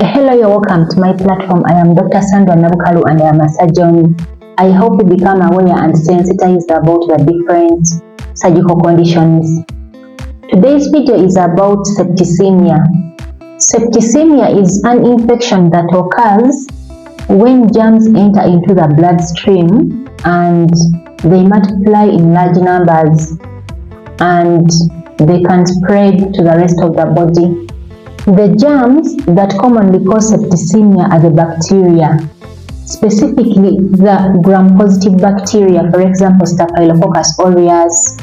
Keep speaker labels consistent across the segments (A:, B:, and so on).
A: Hello, you're welcome to my platform. I am Dr.Sandra and I am a surgeon. I hope you become aware and sensitized about the different surgical conditions. Today's video is about septicemia. Septicemia is an infection that occurs when germs enter into the bloodstream and they multiply in large numbers and they can spread to the rest of the body. The germs that commonly cause septicemia are the bacteria, specifically the gram-positive bacteria, for example, Staphylococcus aureus,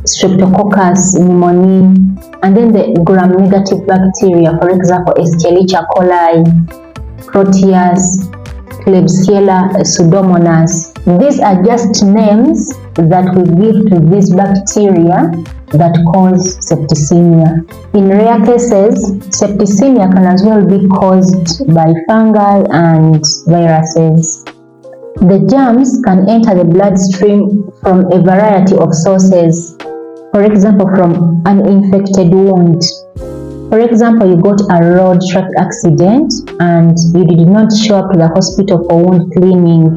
A: Streptococcus pneumoniae, and then the gram-negative bacteria, for example, Escherichia coli, Proteus, Klebsiella pseudomonas. These are just names that we give to these bacteria that cause septicemia. In rare cases, septicemia can as well be caused by fungi and viruses. The germs can enter the bloodstream from a variety of sources. For example, from an infected wound. For example, you got a road traffic accident and you did not show up to the hospital for wound cleaning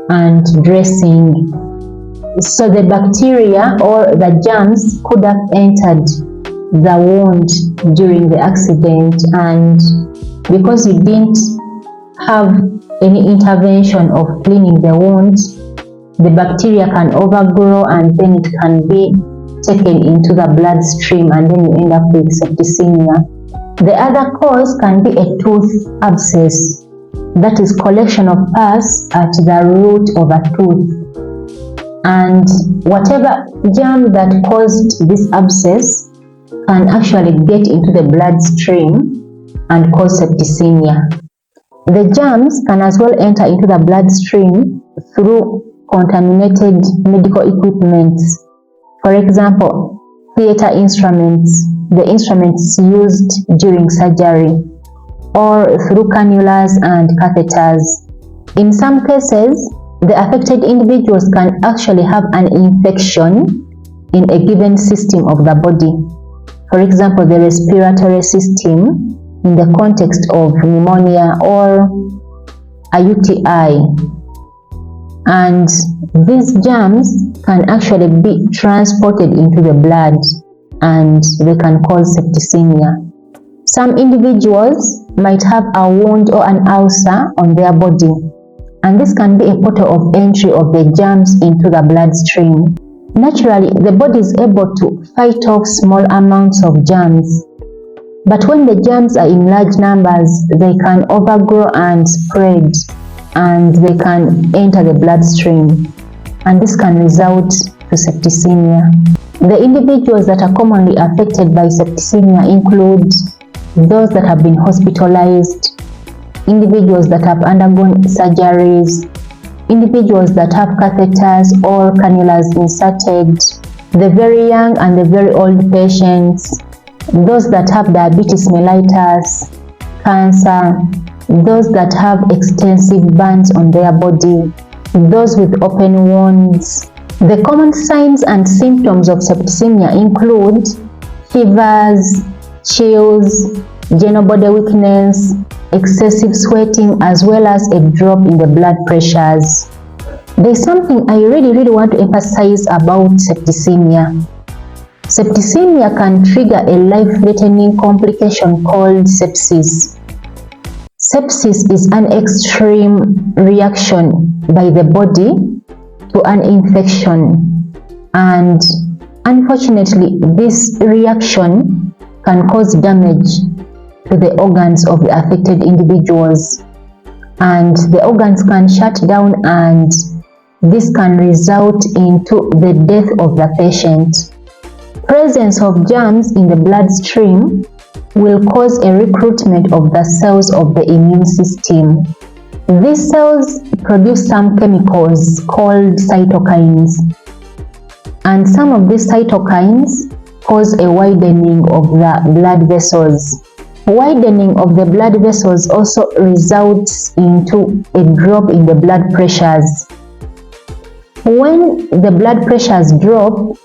A: and dressing. So the bacteria or the germs could have entered the wound during the accident, and because you didn't have any intervention of cleaning the wound, the bacteria can overgrow and then it can be taken into the bloodstream and then you end up with septicemia. The other cause can be a tooth abscess, that is collection of pus at the root of a tooth. And whatever germ that caused this abscess can actually get into the bloodstream and cause septicemia. The germs can as well enter into the bloodstream through contaminated medical equipment. For example, theater instruments, the instruments used during surgery, or through cannulas and catheters. In some cases, the affected individuals can actually have an infection in a given system of the body. For example, the respiratory system in the context of pneumonia or a UTI. And these germs can actually be transported into the blood and they can cause septicemia. Some individuals might have a wound or an ulcer on their body, and this can be a portal of entry of the germs into the bloodstream. Naturally, the body is able to fight off small amounts of germs, but when the germs are in large numbers, they can overgrow and spread, and they can enter the bloodstream, and this can result to septicemia. The individuals that are commonly affected by septicemia include those that have been hospitalized, individuals that have undergone surgeries, individuals that have catheters or cannulas inserted, the very young and the very old patients, those that have diabetes mellitus, cancer, those that have extensive burns on their body, those with open wounds. The common signs and symptoms of septicemia include fevers, chills, general body weakness, excessive sweating, as well as a drop in the blood pressures. There's something I really want to emphasize about septicemia. Septicemia can trigger a life-threatening complication called sepsis. Sepsis is an extreme reaction by the body to an infection, and unfortunately this reaction can cause damage to the organs of the affected individuals, and the organs can shut down, and this can result into the death of the patient. Presence of germs in the bloodstream will cause a recruitment of the cells of the immune system. These cells produce some chemicals called cytokines, and some of these cytokines cause a widening of the blood vessels. Widening of the blood vessels also results into a drop in the blood pressures. When the blood pressures drop,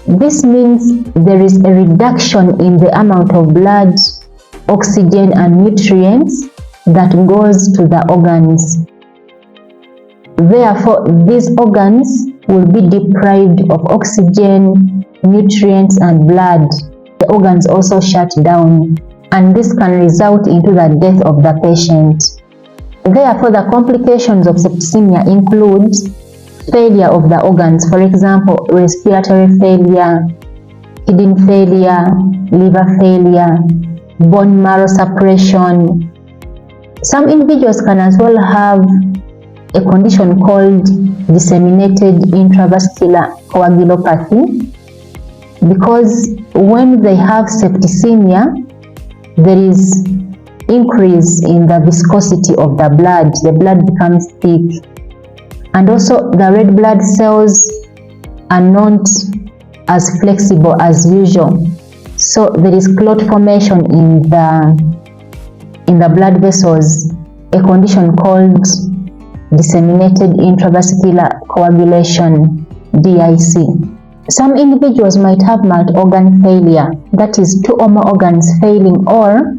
A: this means there is a reduction in the amount of blood oxygen and nutrients that goes to the organs. Therefore, these organs will be deprived of oxygen, nutrients, and blood. The organs also shut down, and this can result into the death of the patient. Therefore, the complications of septicemia include failure of the organs, for example, respiratory failure, kidney failure, liver failure, bone marrow suppression. Some individuals can as well have a condition called disseminated intravascular coagulopathy, because when they have septicemia, there is increase in the viscosity of the blood becomes thick, and also the red blood cells are not as flexible as usual, so there is clot formation in the blood vessels, a condition called disseminated intravascular coagulation, DIC. Some individuals might have multi-organ failure, that is 2 or more organs failing, or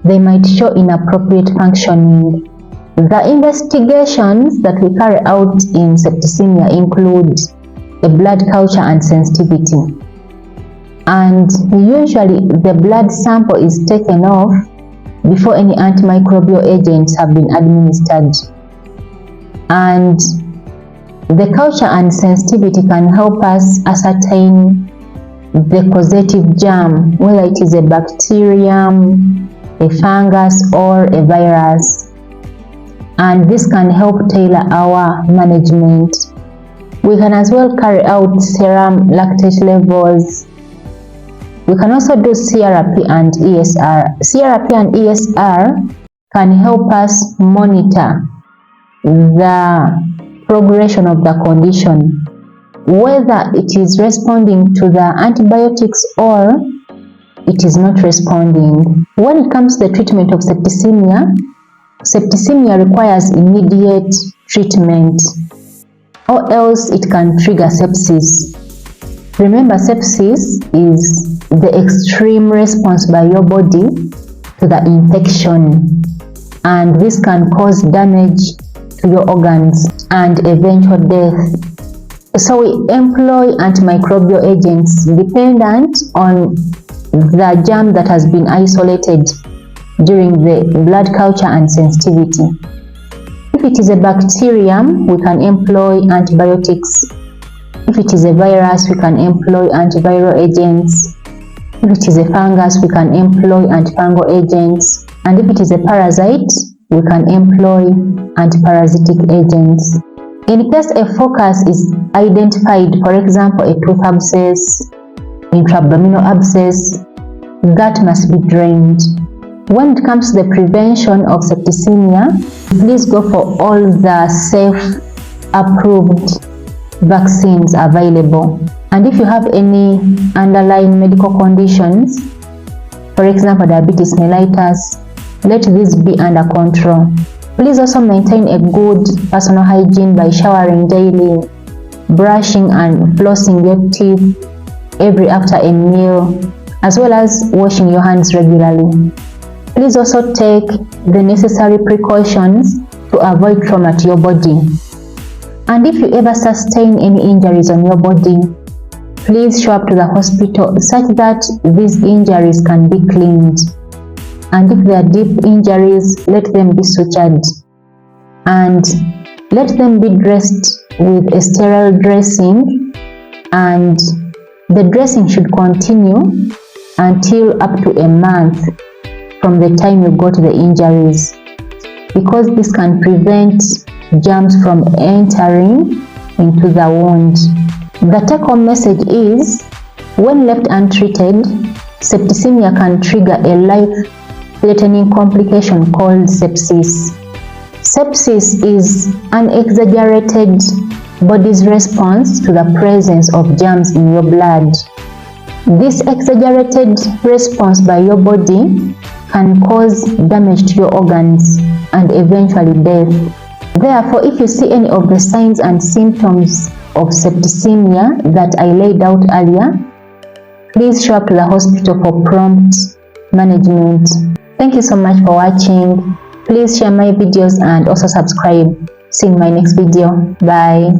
A: they might show inappropriate functioning. The investigations that we carry out in septicemia include a blood culture and sensitivity. And usually the blood sample is taken off before any antimicrobial agents have been administered. And the culture and sensitivity can help us ascertain the causative germ, whether it is a bacterium, a fungus, or a virus. And this can help tailor our management. We can as well carry out serum lactate levels. We can also do CRP and ESR. CRP and ESR can help us monitor the progression of the condition, whether it is responding to the antibiotics or it is not responding. When it comes to the treatment of septicemia, septicemia requires immediate treatment, or else it can trigger sepsis. Remember, sepsis is the extreme response by your body to the infection, and this can cause damage to your organs and eventual death. So we employ antimicrobial agents dependent on the germ that has been isolated during the blood culture and sensitivity. If it is a bacterium, we can employ antibiotics. If it is a virus, we can employ antiviral agents. If it is a fungus, we can employ antifungal agents. And if it is a parasite, we can employ antiparasitic agents. In case a focus is identified, for example, a tooth abscess, intra-abdominal abscess, that must be drained. When it comes to the prevention of septicemia, please go for all the safe, approved vaccines available. And if you have any underlying medical conditions, for example, diabetes mellitus, let this be under control. Please also maintain a good personal hygiene by showering daily, brushing and flossing your teeth every after a meal, as well as washing your hands regularly. Please also take the necessary precautions to avoid trauma to your body. And if you ever sustain any injuries on your body, please show up to the hospital such that these injuries can be cleaned. And if they are deep injuries, let them be sutured. And let them be dressed with a sterile dressing, and the dressing should continue until up to a month from the time you got the injuries, because this can prevent germs from entering into the wound. The take-home message is, when left untreated, septicemia can trigger a life-threatening complication called sepsis. Sepsis is an exaggerated body's response to the presence of germs in your blood. This exaggerated response by your body can cause damage to your organs and eventually death. Therefore, if you see any of the signs and symptoms of septicemia that I laid out earlier, please show up to the hospital for prompt management. Thank you so much for watching. Please share my videos and also subscribe. See you in my next video. Bye.